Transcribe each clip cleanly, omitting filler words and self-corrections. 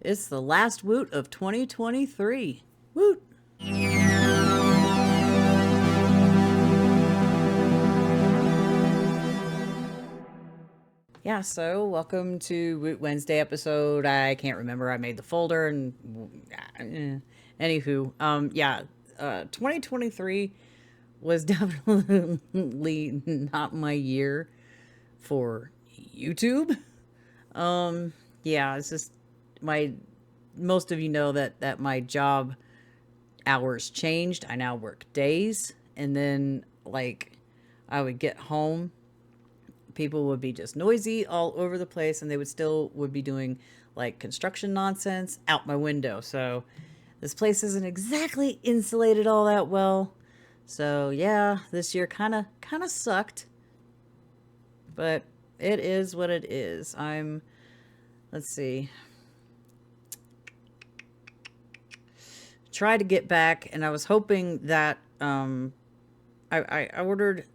It's the last Woot of 2023. Woot! Yeah, so welcome to Woot Wednesday episode. I can't remember. I made the folder and anywho, 2023 was definitely not my year for YouTube. It's just my most of you know that my job hours changed. I now work days, and then I would get home, people would be just noisy all over the place, and they would be doing like construction nonsense out my window. So this place isn't exactly insulated all that well. So yeah, this year kind of sucked, but it is what it is. Let's see, try to get back, and I was hoping that I ordered.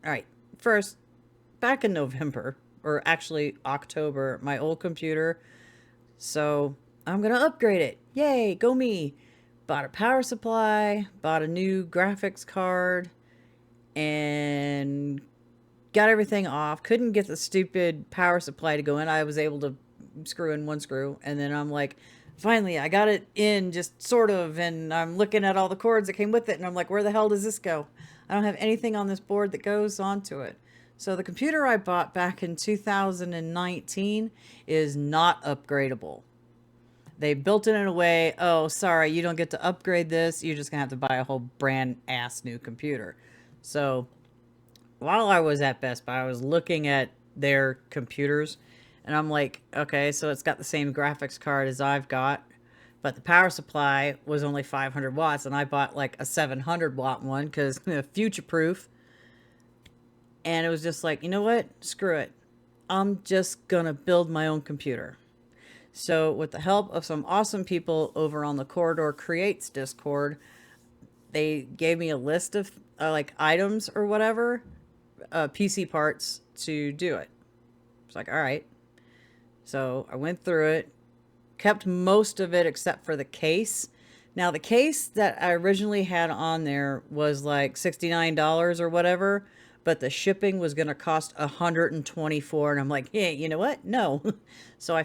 All right, first, back in November, or actually October, my old computer. So I'm gonna upgrade it. Yay, go me! Bought a power supply, bought a new graphics card, and got everything off. Couldn't get the stupid power supply to go in. I was able to screw in one screw, and then I'm like, finally, I got it in, just sort of, and I'm looking at all the cords that came with it, and I'm like, where the hell does this go? I don't have anything on this board that goes onto it. So the computer I bought back in 2019 is not upgradable. They built it in a way, oh, sorry, you don't get to upgrade this. You're just going to have to buy a whole brand ass new computer. So while I was at Best Buy, I was looking at their computers, and I'm like, okay, so it's got the same graphics card as I've got, but the power supply was only 500 watts, and I bought like a 700 watt one because future proof. And it was just like, you know what? Screw it. I'm just going to build my own computer. So with the help of some awesome people over on the Corridor Creates Discord, they gave me a list of items or whatever, PC parts to do it. It's like, all right. So I went through it, kept most of it except for the case. Now the case that I originally had on there was like $69 or whatever, but the shipping was going to cost $124, and I'm like, hey, you know what? No. So I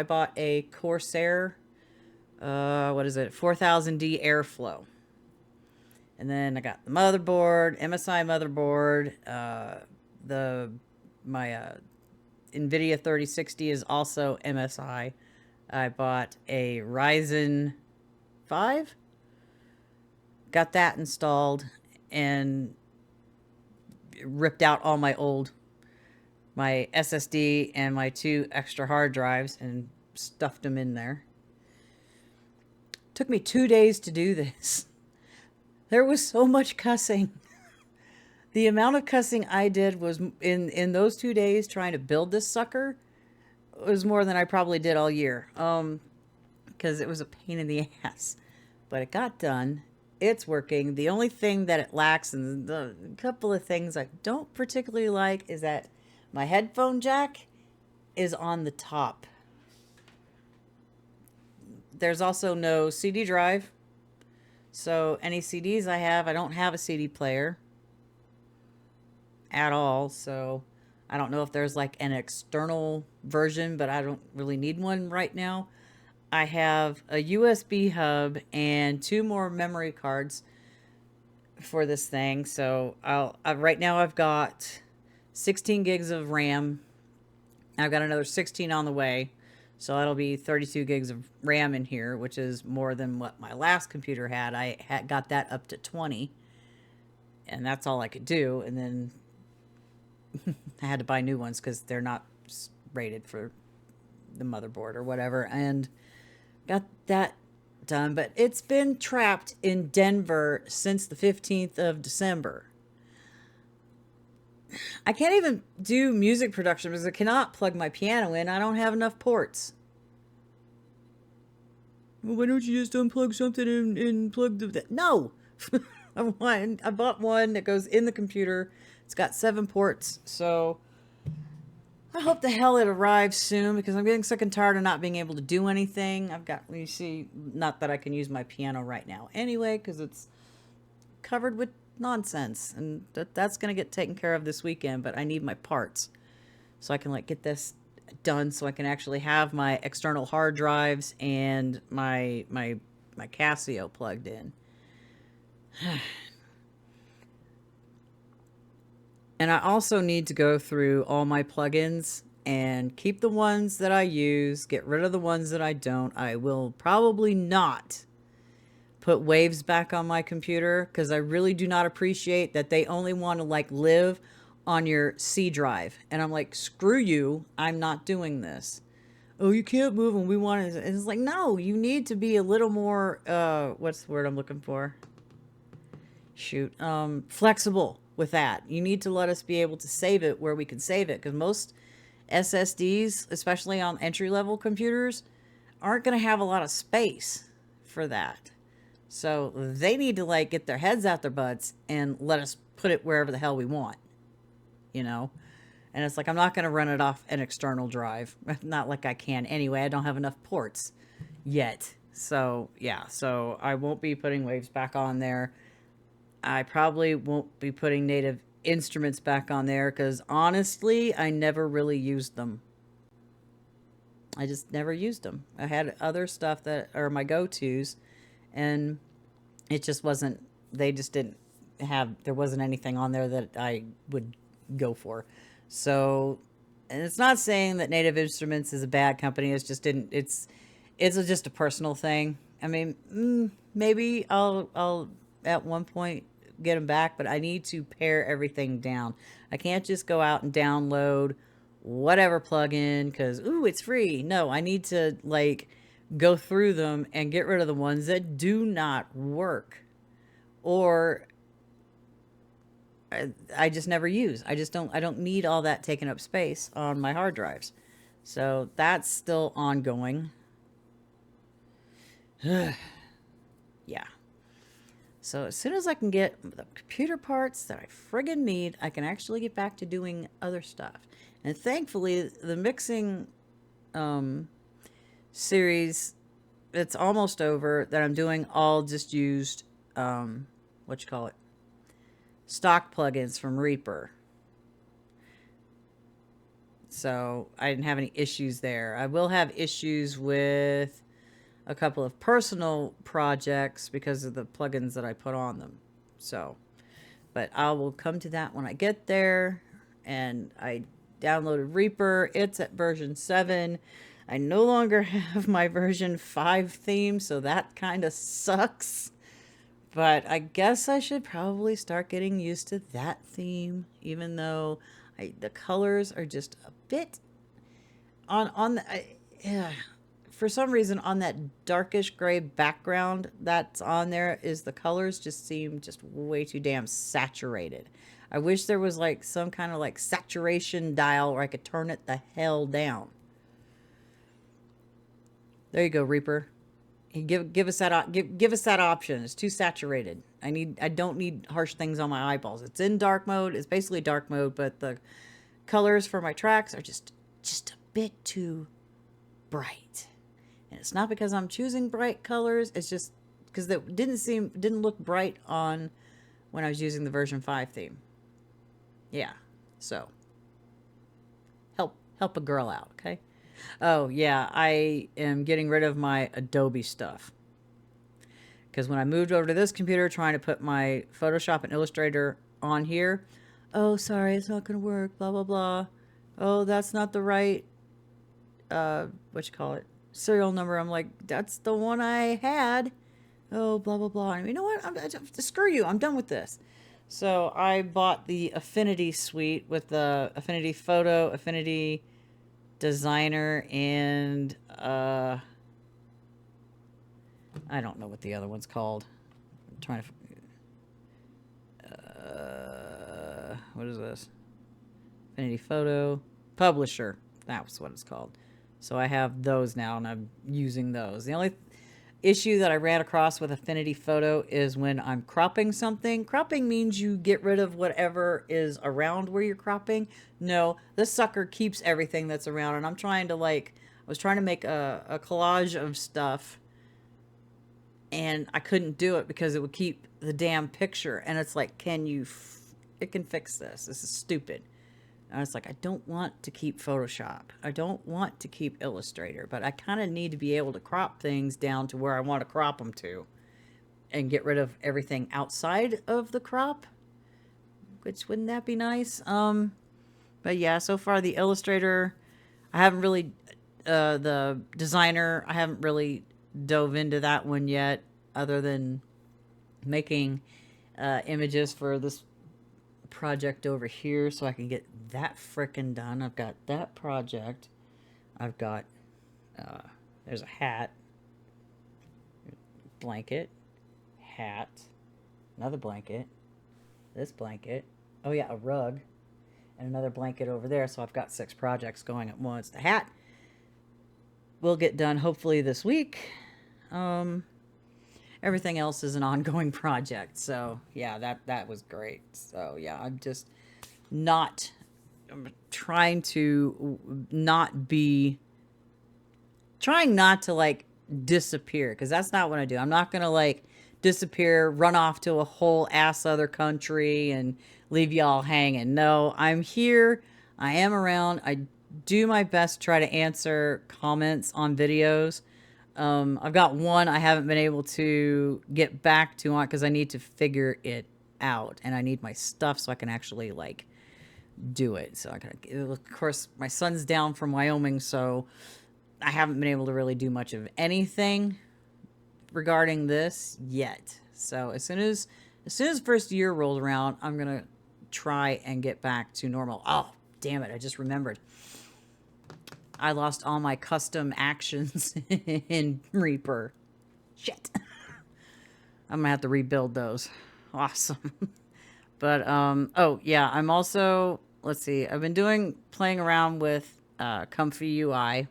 bought a Corsair, what is it? 4000D Airflow. And then I got the motherboard, MSI motherboard. My NVIDIA 3060 is also MSI. I bought a Ryzen 5. Got that installed and ripped out all my SSD and my 2 extra hard drives and stuffed them in there. Took me 2 days to do this. There was so much cussing. The amount of cussing I did was in those 2 days trying to build this sucker was more than I probably did all year. Because it was a pain in the ass. But it got done. It's working. The only thing that it lacks, and the couple of things I don't particularly like, is that my headphone jack is on the top. There's also no CD drive. So any CDs I have, I don't have a CD player at all. So I don't know if there's like an external version, but I don't really need one right now. I have a USB hub and 2 more memory cards for this thing. So right now I've got 16 gigs of RAM. I've got another 16 on the way. So that'll be 32 gigs of RAM in here, which is more than what my last computer had. I got that up to 20. And that's all I could do. And then I had to buy new ones because they're not rated for the motherboard or whatever. And got that done, but it's been trapped in Denver since the 15th of December. I can't even do music production because I cannot plug my piano in. I don't have enough ports. Well, why don't you just unplug something and plug the... No! I bought one that goes in the computer. It's got 7 ports, so I hope the hell it arrives soon because I'm getting sick and tired of not being able to do anything. I've got, you see, not that I can use my piano right now anyway because it's covered with nonsense, and that's going to get taken care of this weekend, but I need my parts so I can like get this done so I can actually have my external hard drives and my Casio plugged in. And I also need to go through all my plugins and keep the ones that I use, get rid of the ones that I don't. I will probably not put waves back on my computer because I really do not appreciate that they only want to like live on your C drive. And I'm like, screw you, I'm not doing this. Oh, you can't move them. We want to. It's like, no, you need to be a little more, what's the word I'm looking for? Shoot, flexible with that. You need to let us be able to save it where we can save it because most SSDs, especially on entry-level computers, aren't going to have a lot of space for that. So they need to like get their heads out their butts and let us put it wherever the hell we want, you know? And it's like, I'm not going to run it off an external drive. Not like I can anyway. I don't have enough ports yet. So yeah, so I won't be putting waves back on there. I probably won't be putting Native Instruments back on there because honestly, I never really used them. I just never used them. I had other stuff that are my go-tos, and it just wasn't, they just didn't have, there wasn't anything on there that I would go for. So, and it's not saying that Native Instruments is a bad company. It's just didn't, it's just a personal thing. I mean, maybe I'll at one point get them back, but I need to pare everything down. I can't just go out and download whatever plugin because, ooh, it's free. No, I need to like go through them and get rid of the ones that do not work or I just never use. I don't need all that taking up space on my hard drives. So that's still ongoing. Yeah. So as soon as I can get the computer parts that I friggin' need, I can actually get back to doing other stuff. And thankfully, the mixing series, it's almost over, that I'm doing all just used, stock plugins from Reaper. So I didn't have any issues there. I will have issues with a couple of personal projects because of the plugins that I put on them. So, but I will come to that when I get there. And I downloaded Reaper. It's at version 7. I no longer have my version 5 theme, so that kind of sucks. But I guess I should probably start getting used to that theme, even though the colors are just a bit on the... yeah. For some reason, on that darkish gray background that's on there, is the colors just seem just way too damn saturated. I wish there was like some kind of like saturation dial where I could turn it the hell down. There you go, Reaper. Give us that give us that option. It's too saturated. I don't need harsh things on my eyeballs. It's in dark mode. It's basically dark mode, but the colors for my tracks are just a bit too bright. And it's not because I'm choosing bright colors. It's just because that didn't look bright on when I was using the version 5 theme. Yeah. So help a girl out, okay? Oh, yeah, I am getting rid of my Adobe stuff. Because when I moved over to this computer trying to put my Photoshop and Illustrator on here, oh, sorry, it's not going to work, blah, blah, blah. Oh, that's not the right, serial number. I'm like, that's the one I had. Oh, blah, blah, blah. And you know what? Screw you. I'm done with this. So I bought the Affinity suite with the Affinity Photo, Affinity Designer, and I don't know what the other one's called. I'm trying to what is this? Affinity Photo Publisher. That's what it's called. So I have those now, and I'm using those. The only issue that I ran across with Affinity Photo is when I'm cropping something. Cropping means you get rid of whatever is around where you're cropping. No, this sucker keeps everything that's around, and I'm trying to like, I was trying to make a collage of stuff, and I couldn't do it because it would keep the damn picture. And it's like, it can fix this. This is stupid. And I was like, I don't want to keep Photoshop. I don't want to keep Illustrator, but I kind of need to be able to crop things down to where I want to crop them to and get rid of everything outside of the crop, which wouldn't that be nice? But yeah, so far the Illustrator, I haven't really, the designer, I haven't really dove into that one yet, other than making images for this project over here so I can get that frickin' done. I've got that project. I've got, there's a hat, blanket, hat, another blanket, this blanket, oh yeah, a rug, and another blanket over there. So I've got 6 projects going at once. The hat will get done hopefully this week. Everything else is an ongoing project. So yeah, that was great. So yeah, I'm trying not to like disappear, because that's not what I do. I'm not gonna like disappear, run off to a whole ass other country and leave y'all hanging. No, I'm here. I am around. I do my best to try to answer comments on videos. I've got one I haven't been able to get back to on because I need to figure it out, and I need my stuff so I can actually like do it. So I gotta, of course, my son's down from Wyoming, so I haven't been able to really do much of anything regarding this yet. So as soon as first year rolls around, I'm gonna try and get back to normal. Oh, damn it, I just remembered. I lost all my custom actions in Reaper. Shit. I'm gonna have to rebuild those. Awesome. But, oh yeah, I'm also, let's see, I've been playing around with, Comfy UI.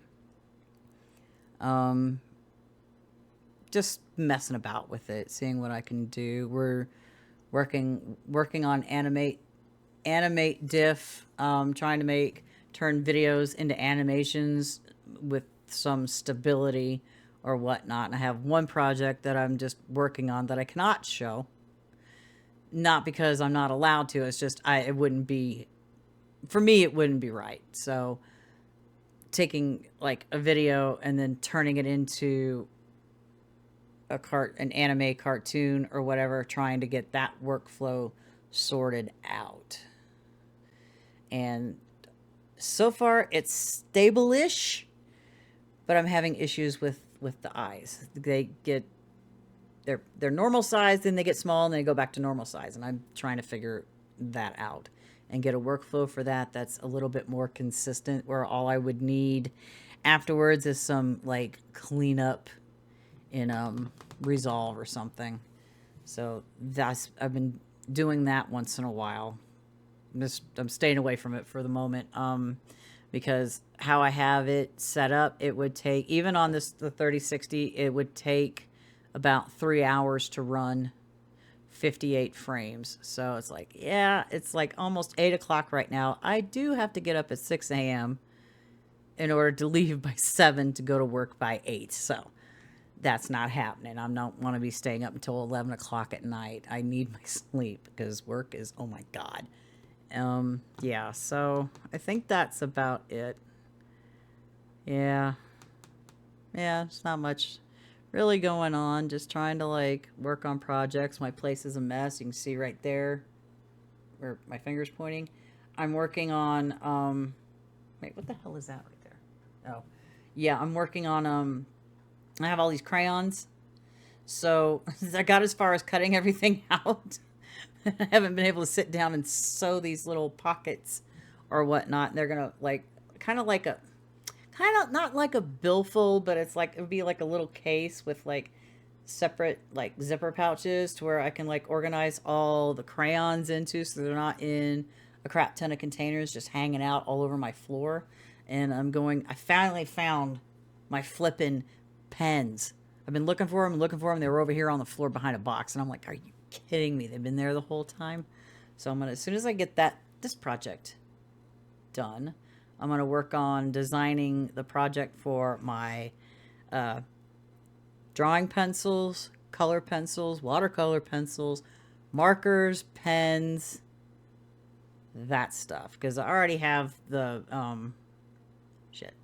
Just messing about with it, seeing what I can do. We're working on animate diff, trying to turn videos into animations with some stability or whatnot. And I have one project that I'm just working on that I cannot show. Not because I'm not allowed to, it's just it wouldn't be, for me, it wouldn't be right. So taking like a video and then turning it into an anime cartoon or whatever, trying to get that workflow sorted out. And so far it's stable-ish, but I'm having issues with the eyes. They're normal size, then they get small, and they go back to normal size. And I'm trying to figure that out and get a workflow for that that's a little bit more consistent, where all I would need afterwards is some like cleanup in Resolve or something. So I've been doing that once in a while. I'm staying away from it for the moment, because how I have it set up, it would take, even on the 3060, it would take about 3 hours to run 58 frames. So it's like, yeah, it's like almost 8 o'clock right now. I do have to get up at 6 a.m. in order to leave by 7 to go to work by 8. So that's not happening. I don't want to be staying up until 11 o'clock at night. I need my sleep because work is, oh my God. Yeah, so I think that's about it. Yeah, it's not much really going on. Just trying to like work on projects. My place is a mess. You can see right there where my finger's pointing. I'm working on, wait, what the hell is that right there? Oh, yeah, I'm working on, I have all these crayons. So I got as far as cutting everything out. I haven't been able to sit down and sew these little pockets or whatnot. They're gonna like kind of not like a billfold, but it's like, it would be like a little case with like separate like zipper pouches to where I can like organize all the crayons into, so they're not in a crap ton of containers just hanging out all over my floor. And I finally found my flippin' pens. I've been looking for them. They were over here on the floor behind a box. And I'm like, are you kidding me? They've been there the whole time. So I'm going to, as soon as I get this project done, I'm going to work on designing the project for my drawing pencils, color pencils, watercolor pencils, markers, pens, that stuff. Because I already have the, shit.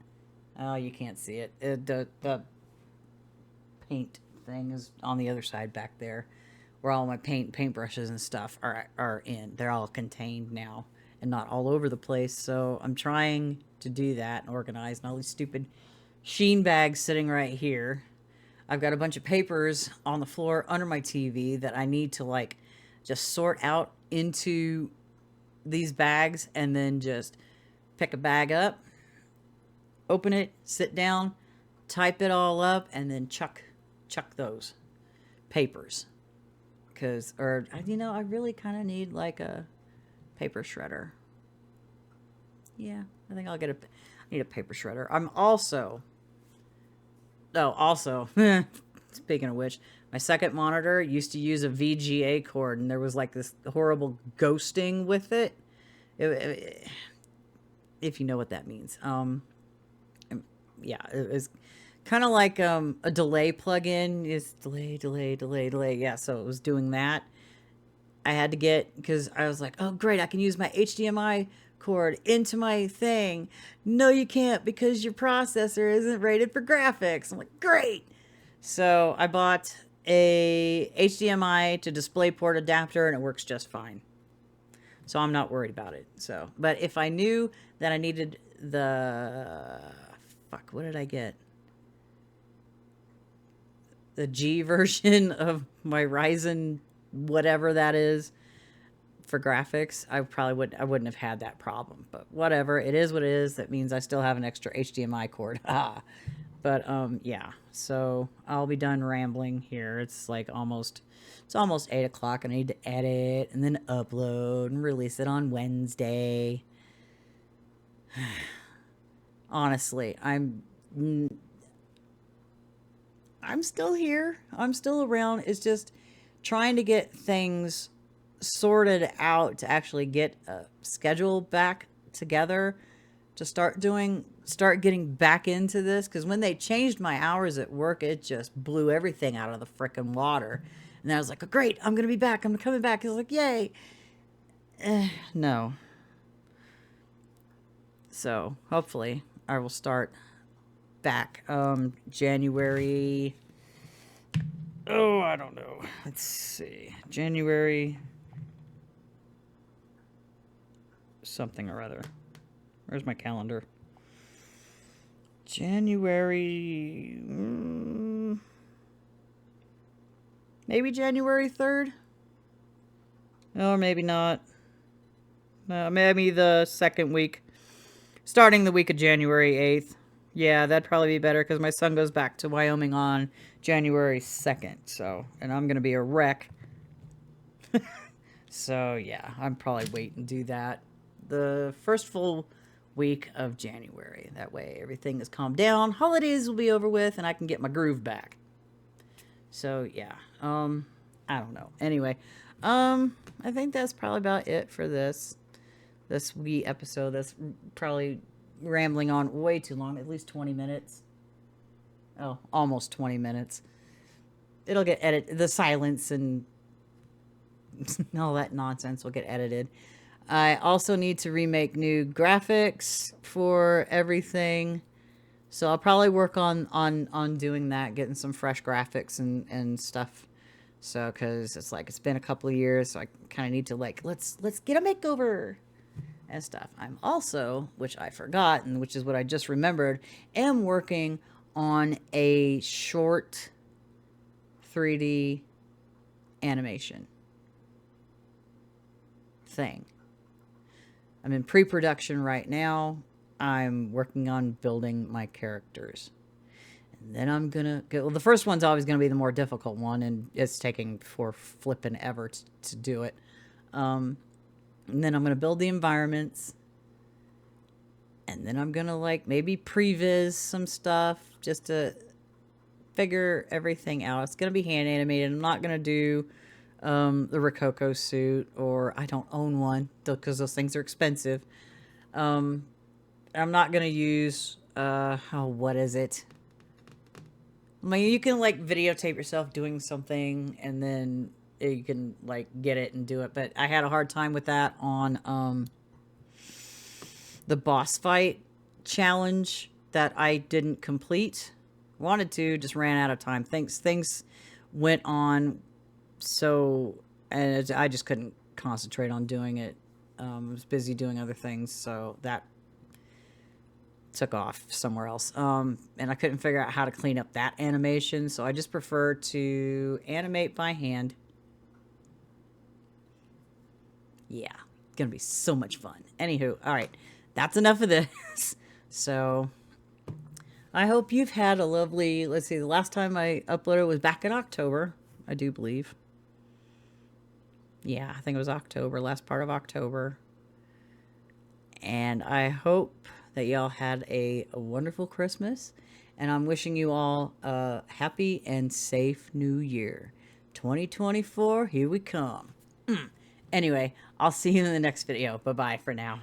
Oh, you can't see it. The paint thing is on the other side back there, where all my paintbrushes and stuff are in. They're all contained now and not all over the place. So I'm trying to do that and organize. And all these stupid Sheen bags sitting right here. I've got a bunch of papers on the floor under my TV that I need to like just sort out into these bags, and then just pick a bag up, open it, sit down, type it all up, and then chuck those papers. I really kind of need like a paper shredder. Yeah, I think I need a paper shredder. Speaking of which, my second monitor used to use a VGA cord, and there was like this horrible ghosting with it. If you know what that means. Yeah, it was kind of like a delay plug-in. Is delay. Yeah, so it was doing that. I had to because I was like, oh great, I can use my HDMI cord into my thing. No, you can't, because your processor isn't rated for graphics. I'm like, great. So I bought a HDMI to DisplayPort adapter, and it works just fine. So I'm not worried about it. So, but if I knew that I needed what did I get? The G version of my Ryzen, whatever that is, for graphics, I wouldn't have had that problem. But whatever, it is what it is. That means I still have an extra HDMI cord. But yeah. So I'll be done rambling here. It's almost 8 o'clock. I need to edit and then upload and release it on Wednesday. Honestly, I'm still here. I'm still around. It's just trying to get things sorted out to actually get a schedule back together to start getting back into this. Because when they changed my hours at work, it just blew everything out of the frickin' water. And I was like, oh, great, I'm going to be back. I'm coming back. I was like, yay. No. So hopefully I will start back January. Oh, I don't know. Let's see. January something or other. Where's my calendar? January. Maybe January 3rd? Or maybe not. Maybe the second week. Starting the week of January 8th. Yeah, that'd probably be better, because my son goes back to Wyoming on January 2nd. So, and I'm going to be a wreck. So, yeah, I'm probably waiting to do that the first full week of January. That way everything is calmed down. Holidays will be over with, and I can get my groove back. So, yeah. I don't know. Anyway, I think that's probably about it for this wee episode. That's probably rambling on way too long, at least 20 minutes. Oh, almost 20 minutes. It'll get edited. The silence and all that nonsense will get edited. I also need to remake new graphics for everything. So I'll probably work on doing that, getting some fresh graphics and stuff. So, because it's been a couple of years, so I kind of need to let's get a makeover and stuff. I'm also, which I forgot, and which is what I just remembered, am working on a short 3D animation thing. I'm in pre-production right now. I'm working on building my characters. And then I'm gonna go. Well, the first one's always gonna be the more difficult one, and it's taking for flipping ever to do it. And then I'm gonna build the environments. And then I'm gonna maybe previs some stuff just to figure everything out. It's going to be hand animated. I'm not going to do the Rococo suit, or I don't own one because those things are expensive. I'm not going to use, what is it? I mean, you can like videotape yourself doing something and then you can like get it and do it. But I had a hard time with that on the boss fight challenge that I didn't complete. Wanted to, just ran out of time. Things went on, so and I just couldn't concentrate on doing it. I was busy doing other things, so that took off somewhere else. And I couldn't figure out how to clean up that animation, so I just prefer to animate by hand. Yeah, it's gonna be so much fun. Anywho, all right, that's enough of this. So I hope you've had a lovely, let's see, the last time I uploaded was back in October, I do believe. Yeah, I think it was October, last part of October. And I hope that y'all had a wonderful Christmas. And I'm wishing you all a happy and safe new year. 2024, here we come. Anyway, I'll see you in the next video. Bye-bye for now.